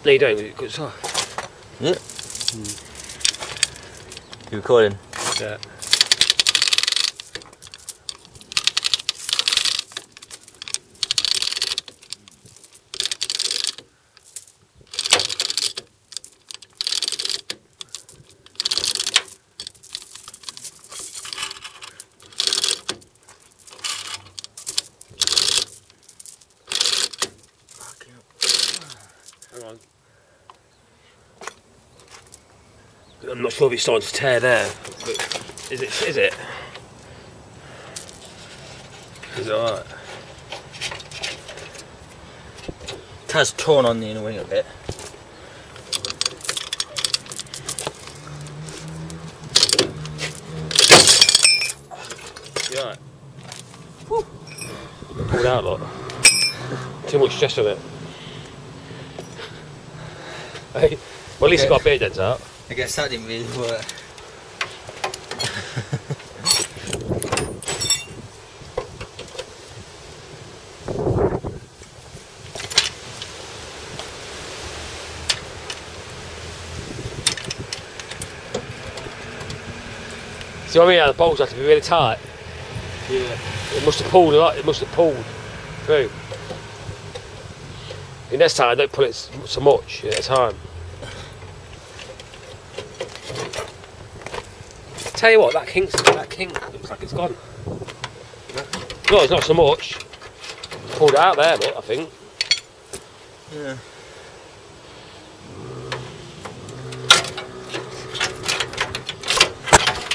No, you don't. It's off. Yeah. You recording? Yeah. Hang on. I'm not sure if it's starting to tear there. But is it? Is it alright? It has torn on the inner wing a bit. You alright? Pulled out, look. Too much stress on it. Hey, well, at least it got a bit of dents out. I guess that didn't really work. See what I mean? How the bolts have to be really tight. Yeah. It must have pulled a lot. It must have pulled through. The next time, don't pull it so much at a time. Tell you what, that kink looks like it's gone. No, it's not so much. Pulled it out there, but I think. Yeah.